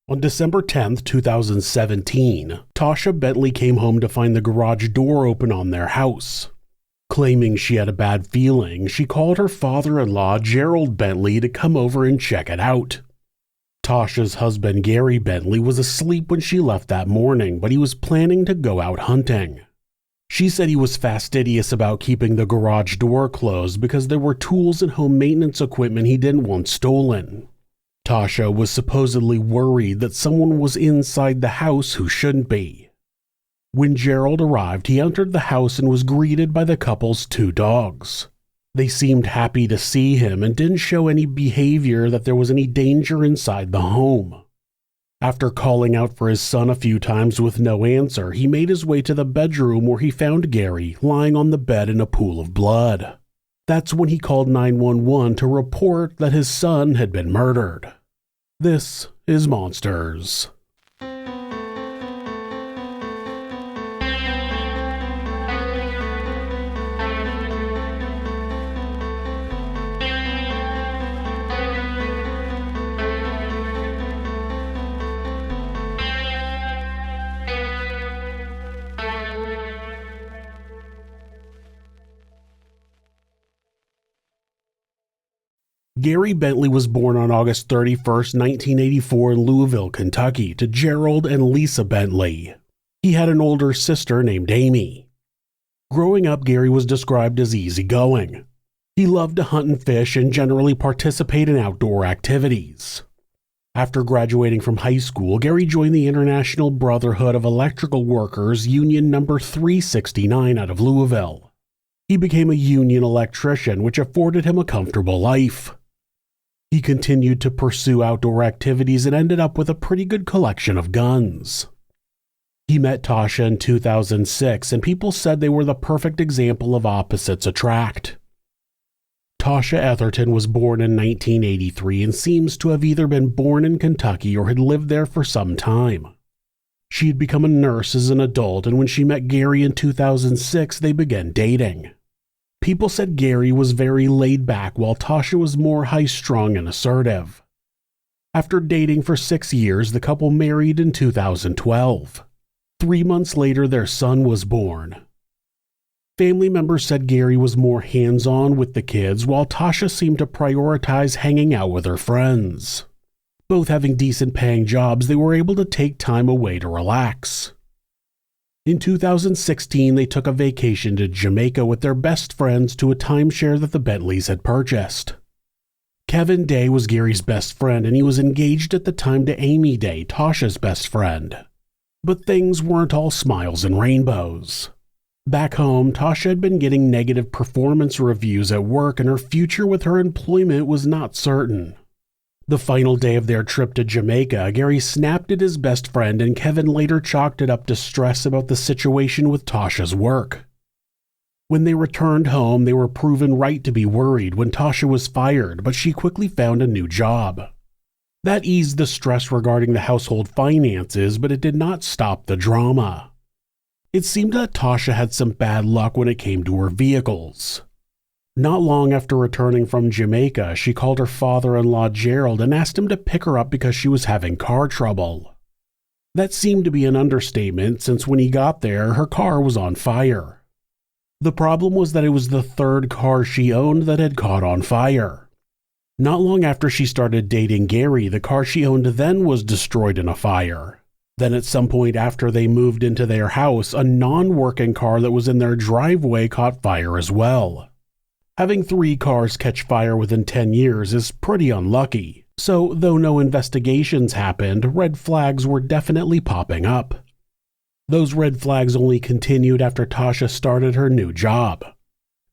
On December 10, 2017, Tasha Bentley came home to find the garage door open on their house. Claiming she had a bad feeling, she called her father-in-law, Gerald Bentley, to come over and check it out. Tasha's husband, Gary Bentley, was asleep when she left that morning, but he was planning to go out hunting. She said he was fastidious about keeping the garage door closed because there were tools and home maintenance equipment he didn't want stolen. Tasha was supposedly worried that someone was inside the house who shouldn't be. When Gerald arrived, he entered the house and was greeted by the couple's 2 dogs. They seemed happy to see him and didn't show any behavior that there was any danger inside the home. After calling out for his son a few times with no answer, he made his way to the bedroom where he found Gary lying on the bed in a pool of blood. That's when he called 911 to report that his son had been murdered. This is Monsters. Gary Bentley was born on August 31, 1984 in Louisville, Kentucky, to Gerald and Lisa Bentley. He had an older sister named Amy. Growing up, Gary was described as easygoing. He loved to hunt and fish and generally participate in outdoor activities. After graduating from high school, Gary joined the International Brotherhood of Electrical Workers Union No. 369 out of Louisville. He became a union electrician, which afforded him a comfortable life. He continued to pursue outdoor activities and ended up with a pretty good collection of guns. He met Tasha in 2006, and people said they were the perfect example of opposites attract. Tasha Etherton was born in 1983 and seems to have either been born in Kentucky or had lived there for some time. She had become a nurse as an adult, and when she met Gary in 2006, they began dating. People said Gary was very laid back while Tasha was more high-strung and assertive. After dating for 6 years, the couple married in 2012. 3 months later, their son was born. Family members said Gary was more hands-on with the kids, while Tasha seemed to prioritize hanging out with her friends. Both having decent-paying jobs, they were able to take time away to relax. In 2016, they took a vacation to Jamaica with their best friends to a timeshare that the Bentleys had purchased. Kevin Day was Gary's best friend, and he was engaged at the time to Amy Day, Tasha's best friend. But things weren't all smiles and rainbows. Back home, Tasha had been getting negative performance reviews at work, and her future with her employment was not certain. The final day of their trip to Jamaica, Gary snapped at his best friend, and Kevin later chalked it up to stress about the situation with Tasha's work. When they returned home, they were proven right to be worried when Tasha was fired, but she quickly found a new job. That eased the stress regarding the household finances, but it did not stop the drama. It seemed that Tasha had some bad luck when it came to her vehicles. Not long after returning from Jamaica, she called her father-in-law Gerald and asked him to pick her up because she was having car trouble. That seemed to be an understatement, since when he got there, her car was on fire. The problem was that it was the 3rd car she owned that had caught on fire. Not long after she started dating Gary, the car she owned then was destroyed in a fire. Then at some point after they moved into their house, a non-working car that was in their driveway caught fire as well. Having 3 cars catch fire within 10 years is pretty unlucky, so though no investigations happened, red flags were definitely popping up. Those red flags only continued after Tasha started her new job.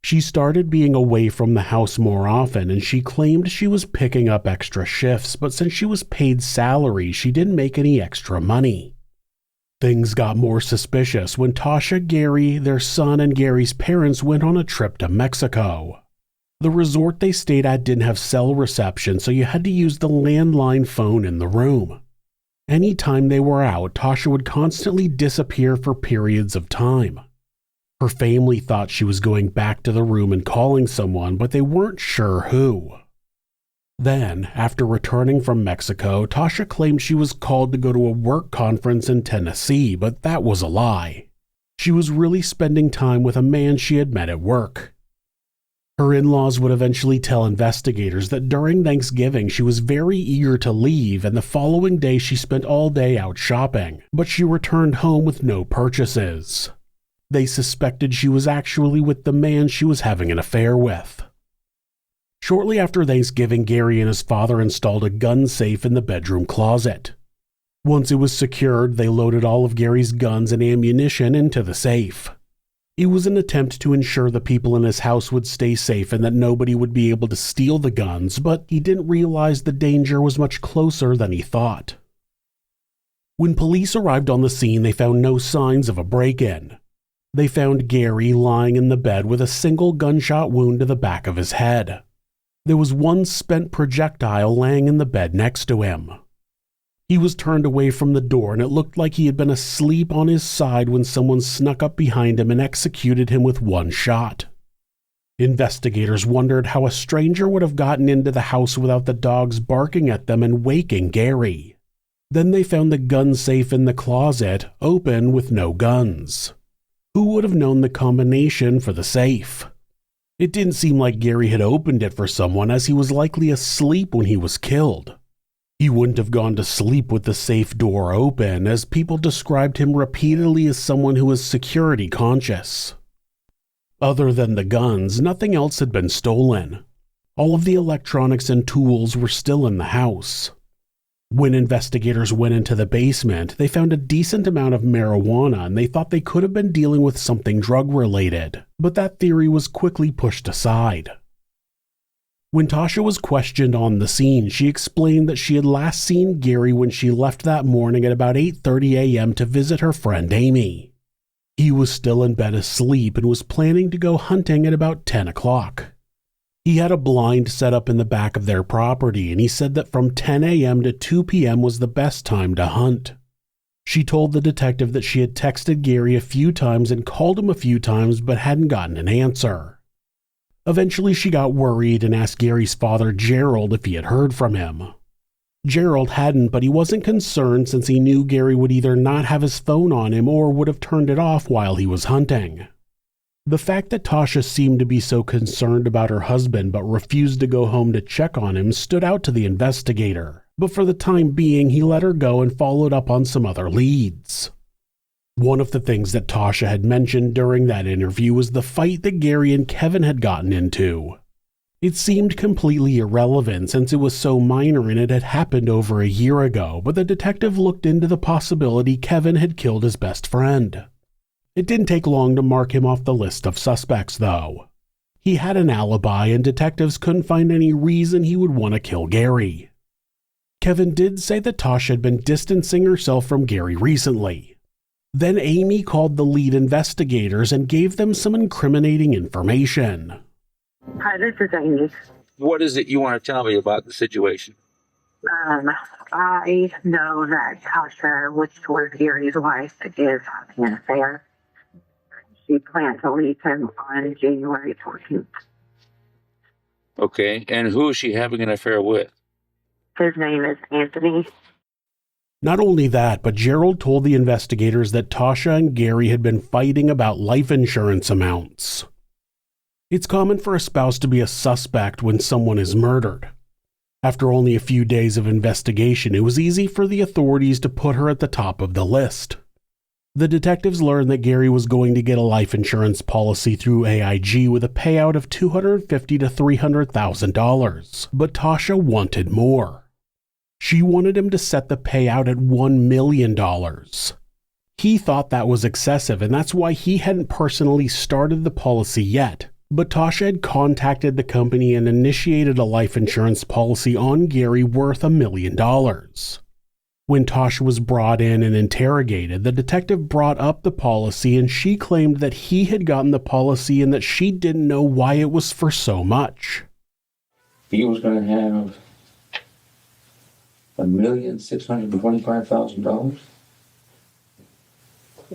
She started being away from the house more often, and she claimed she was picking up extra shifts, but since she was paid salary, she didn't make any extra money. Things got more suspicious when Tasha, Gary, their son, and Gary's parents went on a trip to Mexico. The resort they stayed at didn't have cell reception, so you had to use the landline phone in the room. Anytime they were out, Tasha would constantly disappear for periods of time. Her family thought she was going back to the room and calling someone, but they weren't sure who. Then, after returning from Mexico, Tasha claimed she was called to go to a work conference in Tennessee, but that was a lie. She was really spending time with a man she had met at work. Her in-laws would eventually tell investigators that during Thanksgiving she was very eager to leave, and the following day she spent all day out shopping, but she returned home with no purchases. They suspected she was actually with the man she was having an affair with. Shortly after Thanksgiving, Gary and his father installed a gun safe in the bedroom closet. Once it was secured, they loaded all of Gary's guns and ammunition into the safe. It was an attempt to ensure the people in his house would stay safe and that nobody would be able to steal the guns, but he didn't realize the danger was much closer than he thought. When police arrived on the scene, they found no signs of a break-in. They found Gary lying in the bed with a single gunshot wound to the back of his head. There was one spent projectile laying in the bed next to him. He was turned away from the door, and it looked like he had been asleep on his side when someone snuck up behind him and executed him with one shot. Investigators wondered how a stranger would have gotten into the house without the dogs barking at them and waking Gary. Then they found the gun safe in the closet, open with no guns. Who would have known the combination for the safe? It didn't seem like Gary had opened it for someone, as he was likely asleep when he was killed. He wouldn't have gone to sleep with the safe door open, as people described him repeatedly as someone who was security conscious. Other than the guns, nothing else had been stolen. All of the electronics and tools were still in the house. When investigators went into the basement, they found a decent amount of marijuana, and they thought they could have been dealing with something drug-related, but that theory was quickly pushed aside. When Tasha was questioned on the scene, she explained that she had last seen Gary when she left that morning at about 8:30 a.m. to visit her friend Amy. He was still in bed asleep and was planning to go hunting at about 10 o'clock. He had a blind set up in the back of their property, and he said that from 10 a.m. to 2 p.m. was the best time to hunt. She told the detective that she had texted Gary a few times and called him a few times but hadn't gotten an answer. Eventually she got worried and asked Gary's father, Gerald, if he had heard from him. Gerald hadn't, but he wasn't concerned since he knew Gary would either not have his phone on him or would have turned it off while he was hunting. The fact that Tasha seemed to be so concerned about her husband but refused to go home to check on him stood out to the investigator, but for the time being he let her go and followed up on some other leads. One of the things that Tasha had mentioned during that interview was the fight that Gary and Kevin had gotten into. It seemed completely irrelevant since it was so minor and it had happened over a year ago, but the detective looked into the possibility Kevin had killed his best friend. It didn't take long to mark him off the list of suspects, though. He had an alibi, and detectives couldn't find any reason he would want to kill Gary. Kevin did say that Tasha had been distancing herself from Gary recently. Then Amy called the lead investigators and gave them some incriminating information. Hi, this is Amy. What is it you want to tell me about the situation? I know that Tasha, which was Gary's wife, is having an affair. She planned to leave him on January 14th. Okay, and who is she having an affair with? His name is Anthony. Not only that, but Gerald told the investigators that Tasha and Gary had been fighting about life insurance amounts. It's common for a spouse to be a suspect when someone is murdered. After only a few days of investigation, it was easy for the authorities to put her at the top of the list. The detectives learned that Gary was going to get a life insurance policy through AIG with a payout of $250,000 to $300,000, but Tasha wanted more. She wanted him to set the payout at $1 million. He thought that was excessive, and that's why he hadn't personally started the policy yet. But Tasha had contacted the company and initiated a life insurance policy on Gary worth $1 million. When Tasha was brought in and interrogated, the detective brought up the policy and she claimed that he had gotten the policy and that she didn't know why it was for so much. He was going to have $1,625,000.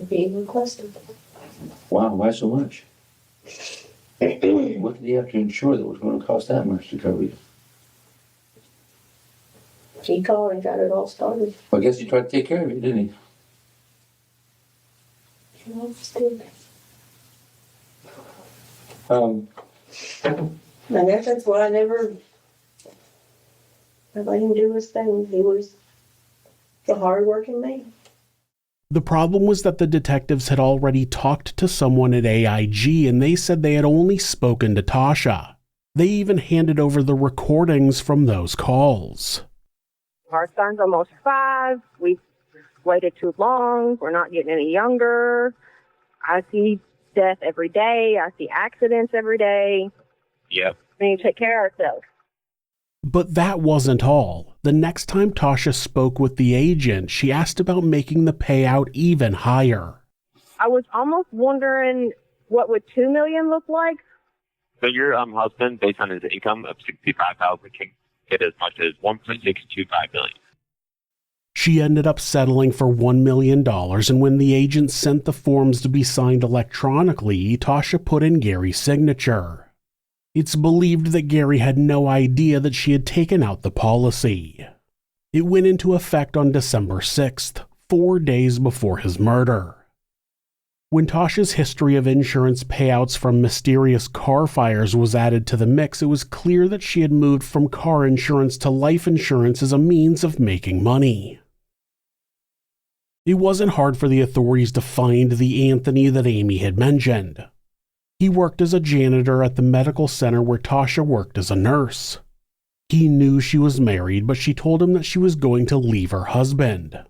Being requested. Wow, why so much? What did he have to insure that was going to cost that much to cover you? He called and got it all started. Well, I guess he tried to take care of you, didn't he? You know, still. I guess that's why I let him do his thing. He was a hard-working man. The problem was that the detectives had already talked to someone at AIG and they said they had only spoken to Tasha. They even handed over the recordings from those calls. Our son's almost 5. We've waited too long. We're not getting any younger. I see death every day. I see accidents every day. Yep. We need to take care of ourselves. But that wasn't all. The next time Tasha spoke with the agent, she asked about making the payout even higher. I was almost wondering what would $2 million look like. So your husband, based on his income of $65,000, can get as much as $1.625 billion. She ended up settling for $1 million, and when the agent sent the forms to be signed electronically, Tasha put in Gary's signature. It's believed that Gary had no idea that she had taken out the policy. It went into effect on December 6th, 4 days before his murder. When Tasha's history of insurance payouts from mysterious car fires was added to the mix, it was clear that she had moved from car insurance to life insurance as a means of making money. It wasn't hard for the authorities to find the Anthony that Amy had mentioned. He worked as a janitor at the medical center where Tasha worked as a nurse. He knew she was married, but she told him that she was going to leave her husband.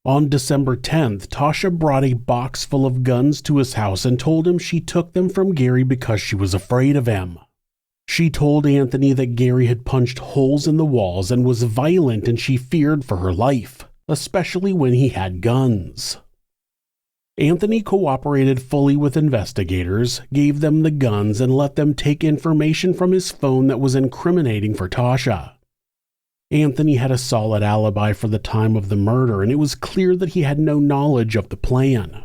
On December 10th, Tasha brought a box full of guns to his house and told him she took them from Gary because she was afraid of him. She told Anthony that Gary had punched holes in the walls and was violent and she feared for her life, especially when he had guns. Anthony cooperated fully with investigators, gave them the guns, and let them take information from his phone that was incriminating for Tasha. Anthony had a solid alibi for the time of the murder, and it was clear that he had no knowledge of the plan.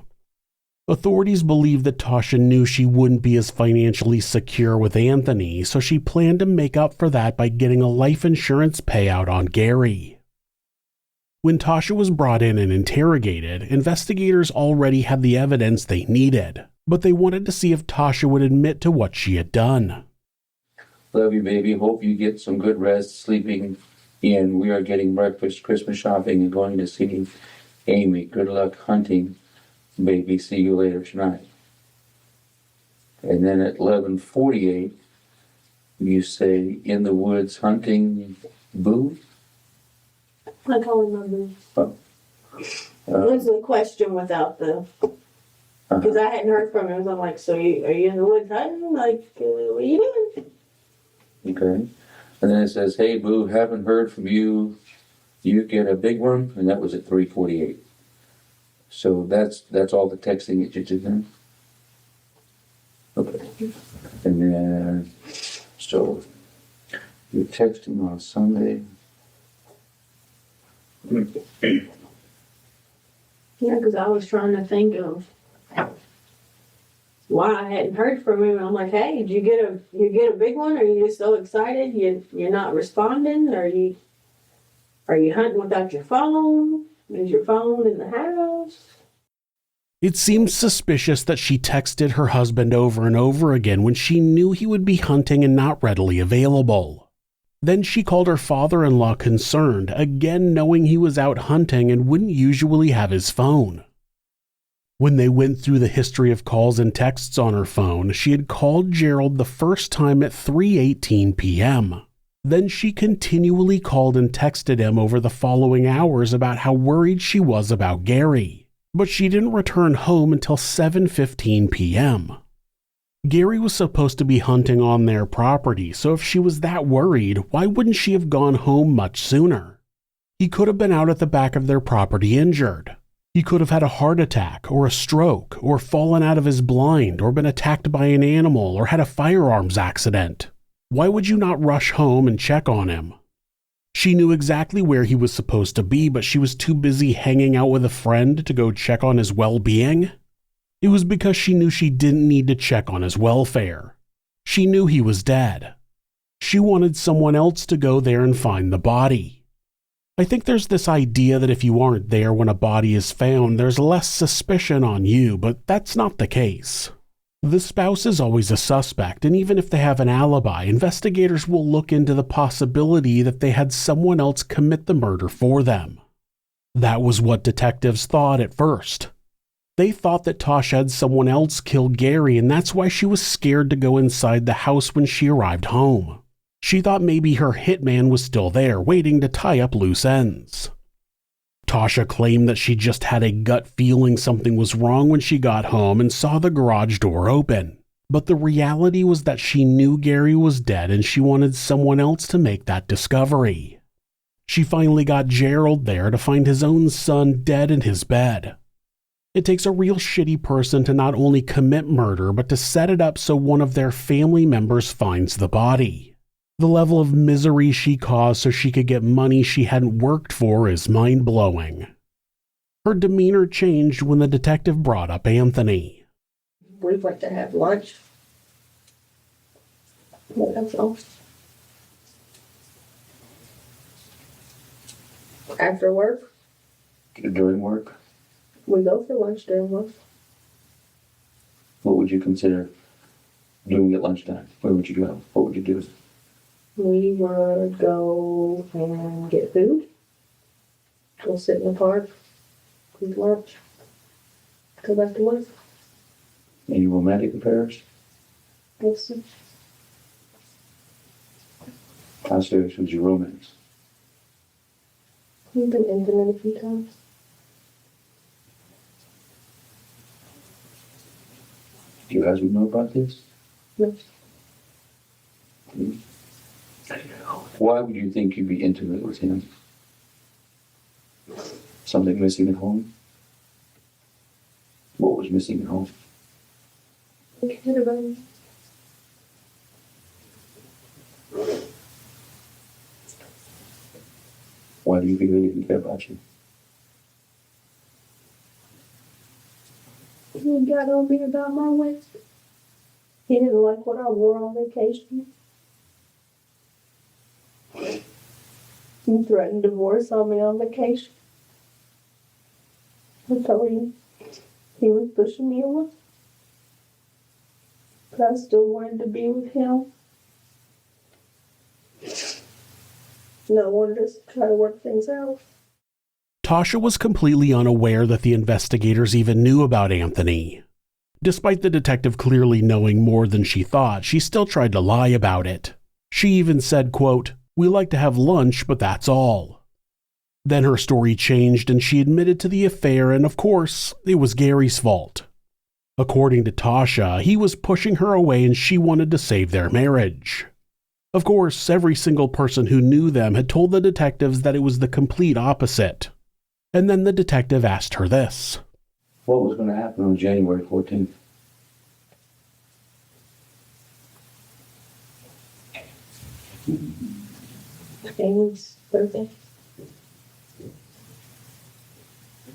Authorities believe that Tasha knew she wouldn't be as financially secure with Anthony, so she planned to make up for that by getting a life insurance payout on Gary. When Tasha was brought in and interrogated, investigators already had the evidence they needed, but they wanted to see if Tasha would admit to what she had done. Love you, baby. Hope you get some good rest, sleeping in. We are getting breakfast, Christmas shopping, and going to see Amy. Good luck hunting, baby. See you later tonight. And then at 11:48, you say, in the woods hunting, boo? I call him number. What's the question without the? Because I hadn't heard from him. So I'm like, so are you in the woods hunting? Like, what are you doing? Okay. And then it says, hey, boo, haven't heard from you. You get a big one? And that was at 3:48. So that's all the texting that you did then? Okay. And then, so you're texting on Sunday. Yeah, because I was trying to think of why I hadn't heard from him. And I'm like, hey, did you get a big one? Are you just so excited you're not responding? Are you hunting without your phone? Is your phone in the house? It seemed suspicious that she texted her husband over and over again when she knew he would be hunting and not readily available. Then she called her father-in-law concerned, again knowing he was out hunting and wouldn't usually have his phone. When they went through the history of calls and texts on her phone, she had called Gerald the first time at 3:18 p.m. Then she continually called and texted him over the following hours about how worried she was about Gary, but she didn't return home until 7:15 p.m. Gary was supposed to be hunting on their property, so if she was that worried, why wouldn't she have gone home much sooner? He could have been out at the back of their property injured. He could have had a heart attack or a stroke or fallen out of his blind or been attacked by an animal or had a firearms accident. Why would you not rush home and check on him? She knew exactly where he was supposed to be, but she was too busy hanging out with a friend to go check on his well-being. It was because she knew she didn't need to check on his welfare. She knew he was dead. She wanted someone else to go there and find the body. I think there's this idea that if you aren't there when a body is found, there's less suspicion on you, but that's not the case. The spouse is always a suspect, and even if they have an alibi, investigators will look into the possibility that they had someone else commit the murder for them. That was what detectives thought at first. They thought that Tasha had someone else kill Gary, and that's why she was scared to go inside the house when she arrived home. She thought maybe her hitman was still there, waiting to tie up loose ends. Tasha claimed that she just had a gut feeling something was wrong when she got home and saw the garage door open. But the reality was that she knew Gary was dead and she wanted someone else to make that discovery. She finally got Gerald there to find his own son dead in his bed. It takes a real shitty person to not only commit murder, but to set it up so one of their family members finds the body. The level of misery she caused so she could get money she hadn't worked for is mind-blowing. Her demeanor changed when the detective brought up Anthony. We went to have lunch. But that's all. After work, During work, we go for lunch during work. what would you consider doing at lunchtime? Where would you go? What would you do? We would go and get food. Go sit in the park, eat lunch, go back to work. Any romantic affairs? Yes. How serious was your romance? We've been intimate a few times. Do your husband know about this? Yes. Why would you think you'd be intimate with him? Something missing at home? What was missing at home? We cared about him. Why do you think he didn't care about you? He got on me about my waist. He didn't like what I wore on vacation. He threatened divorce on me on vacation. I told him he was pushing me away. But I still wanted to be with him. And I wanted us to try to work things out. Tasha was completely unaware that the investigators even knew about Anthony. Despite the detective clearly knowing more than she thought, she still tried to lie about it. She even said, quote, "We like to have lunch, but that's all." Then her story changed and she admitted to the affair, and of course, it was Gary's fault. According to Tasha, he was pushing her away and she wanted to save their marriage. Of course, every single person who knew them had told the detectives that it was the complete opposite. And then the detective asked her this. What was going to happen on January 14th? Amy's birthday.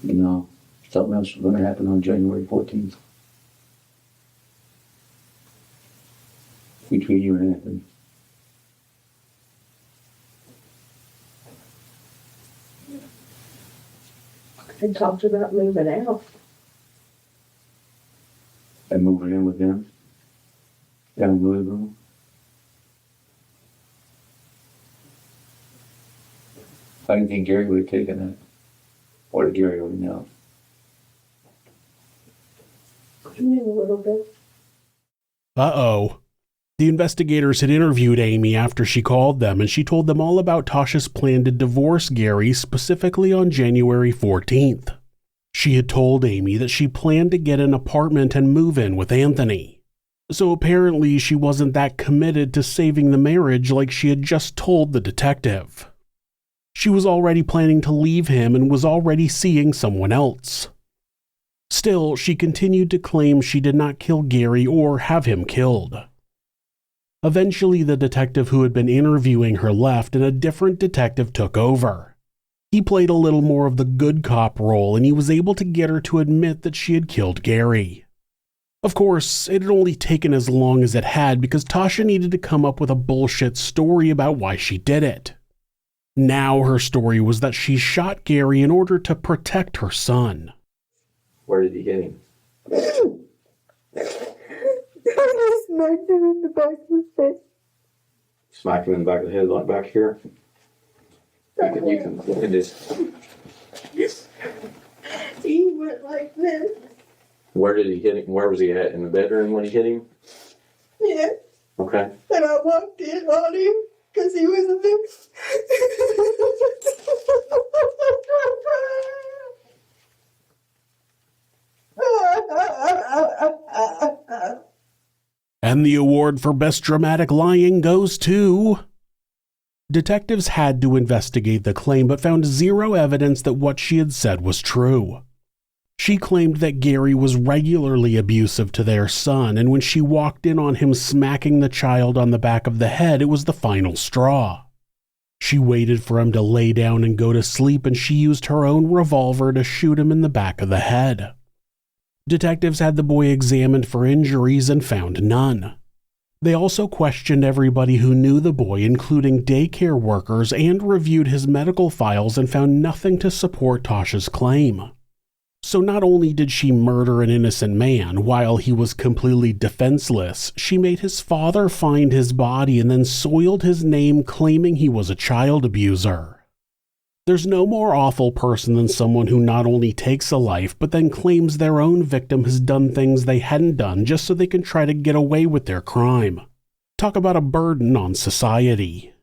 No, something else was going to happen on January 14th. Between you and Anthony. I talked about moving out. And moving in with them. Down in Louisville. I didn't think Gary would have taken that. What did Gary already know? I knew a little bit. Uh-oh. The investigators had interviewed Amy after she called them, and she told them all about Tasha's plan to divorce Gary, specifically on January 14th. She had told Amy that she planned to get an apartment and move in with Anthony. So apparently she wasn't that committed to saving the marriage like she had just told the detective. She was already planning to leave him and was already seeing someone else. Still, she continued to claim she did not kill Gary or have him killed. Eventually, the detective who had been interviewing her left and a different detective took over. He played a little more of the good cop role, and he was able to get her to admit that she had killed Gary. Of course, it had only taken as long as it had because Tasha needed to come up with a bullshit story about why she did it. Now her story was that she shot Gary in order to protect her son. Where did he hit him? I smacked him in the back of the head. Smack him in the back of the head, like back here. You can look at this. He went like this. Where did he hit him? Where was he at? In the bedroom when he hit him? Yeah. Okay. And I walked in on him because he was a victim. And the award for Best Dramatic Lying goes to... Detectives had to investigate the claim but found zero evidence that what she had said was true. She claimed that Gary was regularly abusive to their son, and when she walked in on him smacking the child on the back of the head, it was the final straw. She waited for him to lay down and go to sleep, and she used her own revolver to shoot him in the back of the head. Detectives had the boy examined for injuries and found none. They also questioned everybody who knew the boy, including daycare workers, and reviewed his medical files and found nothing to support Tasha's claim. So not only did she murder an innocent man while he was completely defenseless, she made his father find his body and then soiled his name, claiming he was a child abuser. There's no more awful person than someone who not only takes a life, but then claims their own victim has done things they hadn't done just so they can try to get away with their crime. Talk about a burden on society.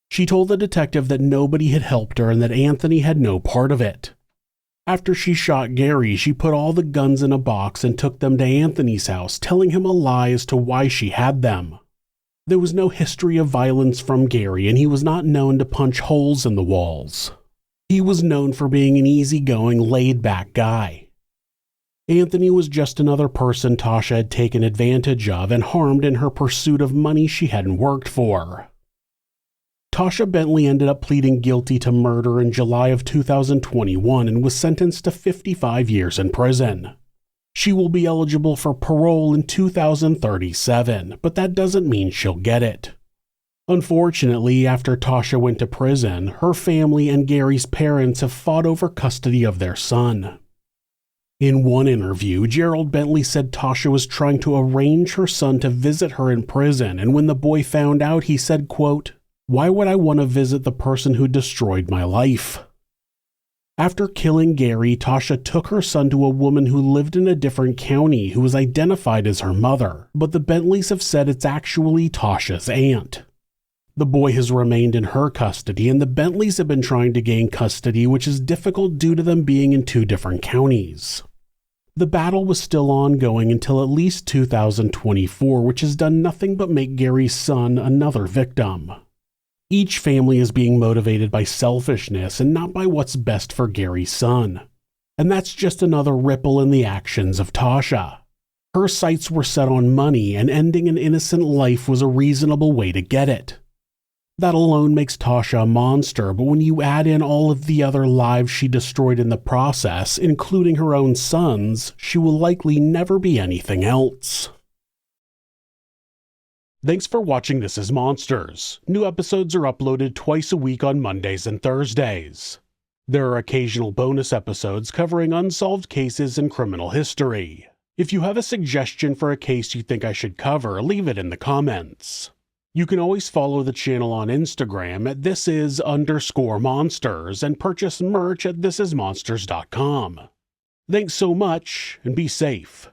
She told the detective that nobody had helped her and that Anthony had no part of it. After she shot Gary, she put all the guns in a box and took them to Anthony's house, telling him a lie as to why she had them. There was no history of violence from Gary, and he was not known to punch holes in the walls. He was known for being an easygoing, laid-back guy. Anthony was just another person Tasha had taken advantage of and harmed in her pursuit of money she hadn't worked for. Tasha Bentley ended up pleading guilty to murder in July of 2021 and was sentenced to 55 years in prison. She will be eligible for parole in 2037, but that doesn't mean she'll get it. Unfortunately, after Tasha went to prison, her family and Gary's parents have fought over custody of their son. In one interview, Gerald Bentley said Tasha was trying to arrange her son to visit her in prison, and when the boy found out, he said, quote, "Why would I want to visit the person who destroyed my life?" After killing Gary, Tasha took her son to a woman who lived in a different county who was identified as her mother, but the Bentleys have said it's actually Tasha's aunt. The boy has remained in her custody, and the Bentleys have been trying to gain custody, which is difficult due to them being in two different counties. The battle was still ongoing until at least 2024, which has done nothing but make Gary's son another victim. Each family is being motivated by selfishness and not by what's best for Gary's son. And that's just another ripple in the actions of Tasha. Her sights were set on money, and ending an innocent life was a reasonable way to get it. That alone makes Tasha a monster, but when you add in all of the other lives she destroyed in the process, including her own sons, she will likely never be anything else. Thanks for watching This Is Monsters. New episodes are uploaded twice a week on Mondays and Thursdays. There are occasional bonus episodes covering unsolved cases and criminal history. If you have a suggestion for a case you think I should cover, leave it in the comments. You can always follow the channel on Instagram at thisis_monsters and purchase merch at thisismonsters.com. Thanks so much, and be safe.